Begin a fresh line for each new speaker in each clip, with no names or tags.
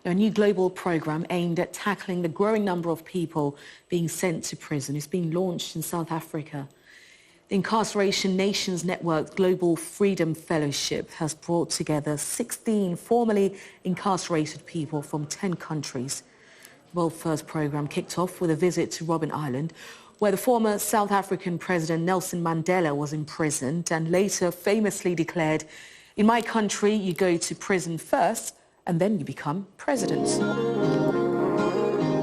a new global program aimed at tackling the growing number of people being sent to prison is being launched in South Africa. The Incarceration Nations Network Global Freedom Fellowship has brought together 16 formerly incarcerated people from 10 countries. The world first program kicked off with a visit to Robben Island, where the former South African President Nelson Mandela was imprisoned and later famously declared, "In my country, you go to prison first and then you become president."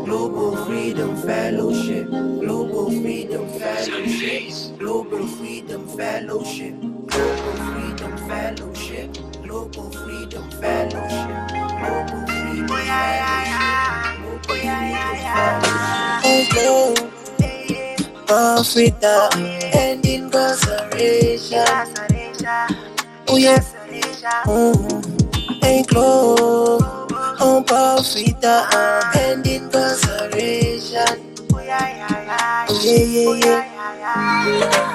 Global Freedom Fellowship, Global Freedom Fellowship, Global Freedom Fellowship, Global Freedom Fellowship, Global Freedom Fellowship, Global Freedom Fellowship. Africa and incarceration. Oh yes, and glow on Africa and incarceration.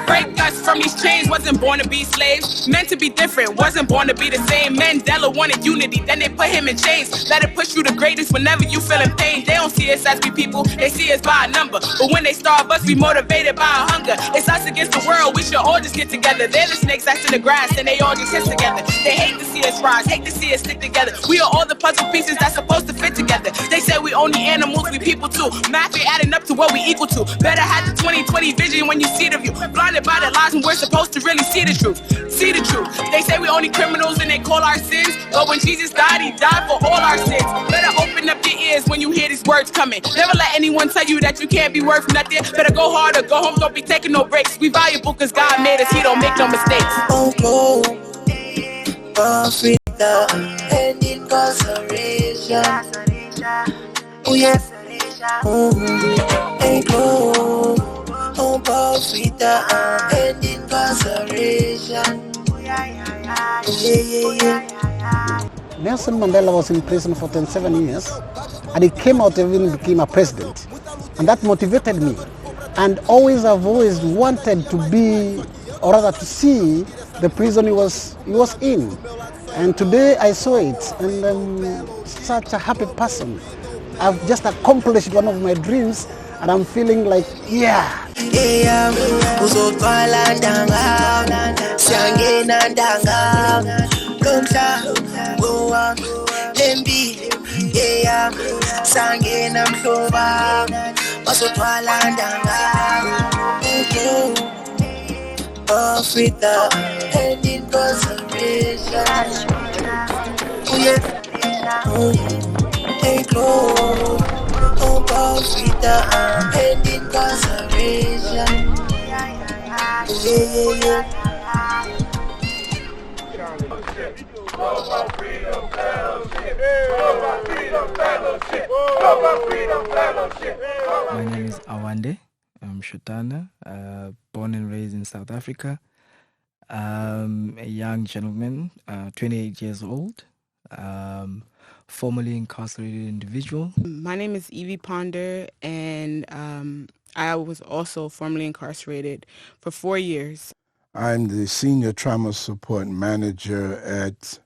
Break us from these chains, wasn't born to be slaves, meant to be different, wasn't born to be the same. Mandela wanted unity, then they put him in chains. Let it push you to greatness whenever you feel in pain. They don't see us as we people, they see us by a number. But when they starve us, we motivated by a hunger. It's us against the world, we should all just get together. They're the snakes that's in the grass, and they all just hiss together. They hate to see us rise, hate to see us stick together. We are all the puzzle pieces that's supposed to fit together. They say we only animals, we people too. Math ain't adding up to what we equal to. Better have the 20/20 vision when you see the view. Blinded by the lies when we're supposed to really see the truth. See the truth. They say we only criminals and they call our sins. But when Jesus died, he died for all our sins. Better open up your ears when you hear these words coming. Never let anyone tell you that you can't be worth nothing. Better go hard or go home, don't be taking no breaks. We valuable cause God made us, he don't make no mistakes.
Africa and incarceration. Oh yes. And glow on Africa and incarceration.
Nelson Mandela was in prison for 27 years and he came out and even became a president. And that motivated me. And I've always wanted to be, or rather to see, the prison he was in. And today I saw it and I'm such a happy person. I've just accomplished one of my dreams and I'm feeling like, yeah.
Africa and incarceration. And glow on Africa and incarceration.
Global Freedom Fellowship. Global Freedom Fellowship. Global Freedom Fellowship.
My name is Awande. I'm Shutana, born and raised in South Africa. A young gentleman, 28 years old, formerly incarcerated individual.
My name is Evie Ponder, and I was also formerly incarcerated for 4 years.
I'm the Senior Trauma Support Manager at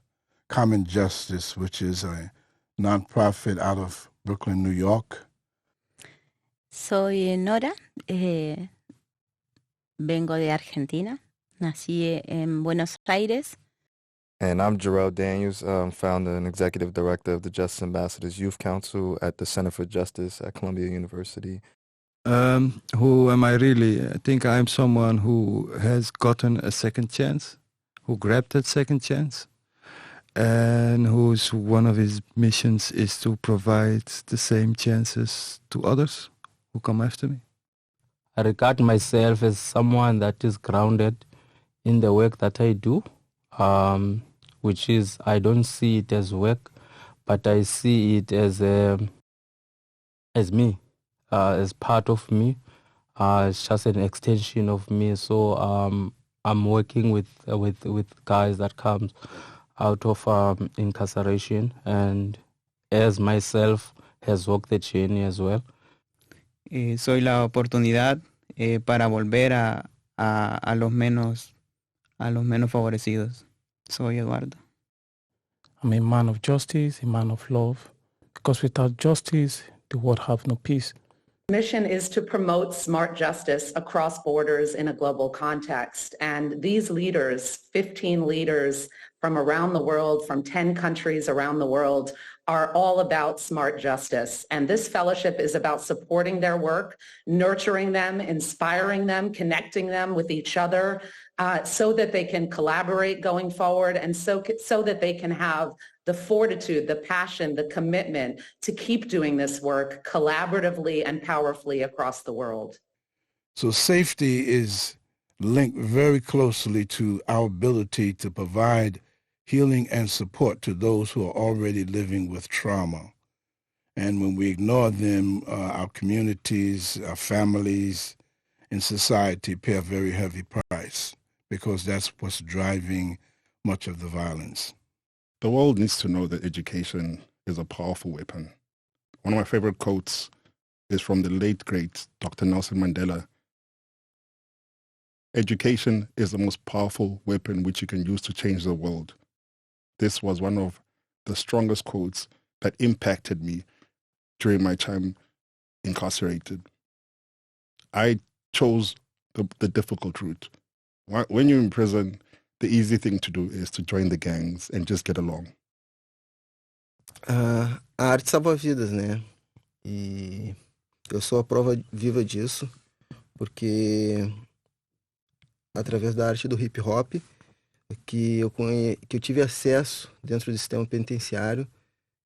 Common Justice, which is a nonprofit out of Brooklyn, New York.
Soy Nora, vengo de Argentina, nací en Buenos Aires.
And I'm Jarrell Daniels, founder and executive director of the Justice Ambassadors Youth Council at the Center for Justice at Columbia University.
Who am I really? I think I'm someone who has gotten a second chance, who grabbed that second chance, and whose one of his missions is to provide the same chances to others who come after me.
I regard myself as someone that is grounded in the work that I do, which is I don't see it as work, but I see it as me, as part of me. It's just an extension of me. So I'm working with guys that comes out of incarceration, and as myself has walked the journey as well.
Soy la oportunidad para volver a los menos favorecidos. Soy Eduardo.
I'm a man of justice, a man of love, because without justice, the world have no peace.
Mission is to promote smart justice across borders in a global context. And these leaders, 15 leaders from around the world, from 10 countries around the world, are all about smart justice. And this fellowship is about supporting their work, nurturing them, inspiring them, connecting them with each other, so that they can collaborate going forward and so that they can have the fortitude, the passion, the commitment to keep doing this work collaboratively and powerfully across the world.
So safety is linked very closely to our ability to provide healing and support to those who are already living with trauma. And when we ignore them, our communities, our families, and society pay a very heavy price, because that's what's driving much of the violence.
The world needs to know that education is a powerful weapon. One of my favorite quotes is from the late, great Dr. Nelson Mandela. Education is the most powerful weapon which you can use to change the world. This was one of the strongest quotes that impacted me during my time incarcerated. I chose the difficult route. When you're in prison, the easy thing to do is to join the gangs and just get along.
A arte salva vidas, né? E eu sou a prova viva disso, porque através da arte do hip hop que eu tive acesso dentro do sistema penitenciário,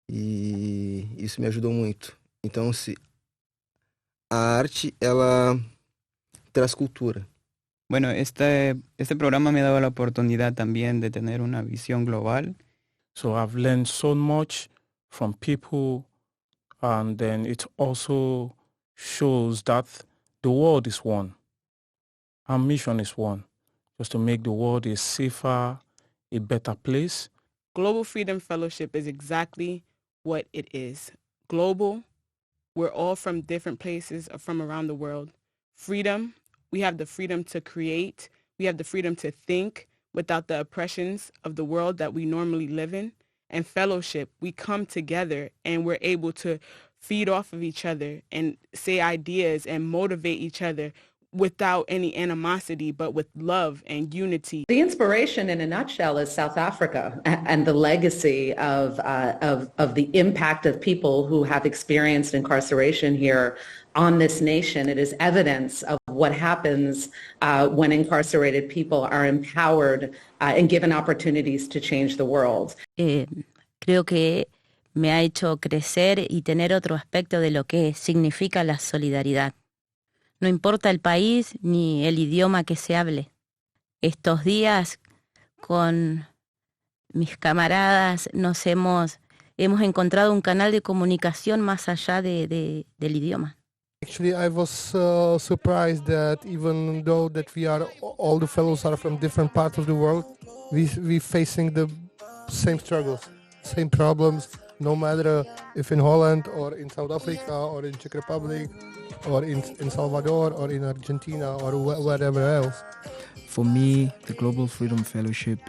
e isso me ajudou muito. Então, a arte, ela traz cultura.
Bueno, este programa me ha dado la oportunidad también de tener una visión global.
So I've learned so much from people, and then it also shows that the world is one. Our mission is one, just to make the world a safer, a better place.
Global Freedom Fellowship is exactly what it is. Global, we're all from different places from around the world. Freedom, we have the freedom to create. We have the freedom to think without the oppressions of the world that we normally live in. And fellowship, we come together and we're able to feed off of each other and say ideas and motivate each other without any animosity, but with love and unity.
The inspiration in a nutshell is South Africa and the legacy of the impact of people who have experienced incarceration here on this nation. It is evidence of what happens when incarcerated people are empowered and given opportunities to change the world.
Creo que me ha hecho crecer y tener otro aspecto de lo que significa la solidaridad. No importa el país ni el idioma que se hable. Estos días con mis camaradas hemos encontrado un canal de comunicación más allá del idioma.
Actually, I was surprised that even though that all the fellows are from different parts of the world, we facing the same struggles, same problems, no matter if in Holland or in South Africa or in Czech Republic or in Salvador or in Argentina or wherever else.
For me, the Global Freedom Fellowship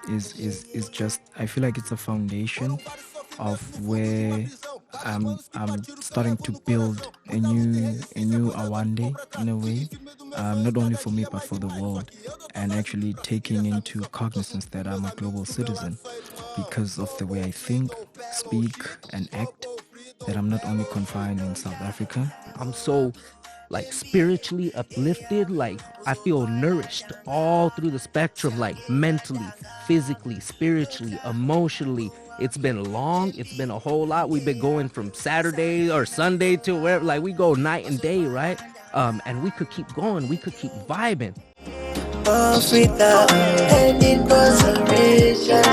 is just, I feel like it's a foundation of where I'm starting to build a new Awande in a way, not only for me but for the world, and actually taking into cognizance that I'm a global citizen because of the way I think, speak, and act, that I'm not only confined in South Africa.
I'm so spiritually uplifted, I feel nourished all through the spectrum, mentally, physically, spiritually, emotionally. It's been long, it's been a whole lot. We've been going from Saturday or Sunday to wherever, we go night and day, right? And we could keep going, we could keep vibing.
Africa and incarceration.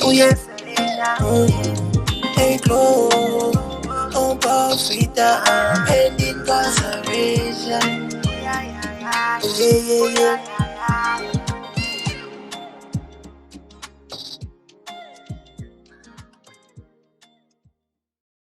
Oh yes. Hey, glow. Oh, Africa and incarceration. Yeah.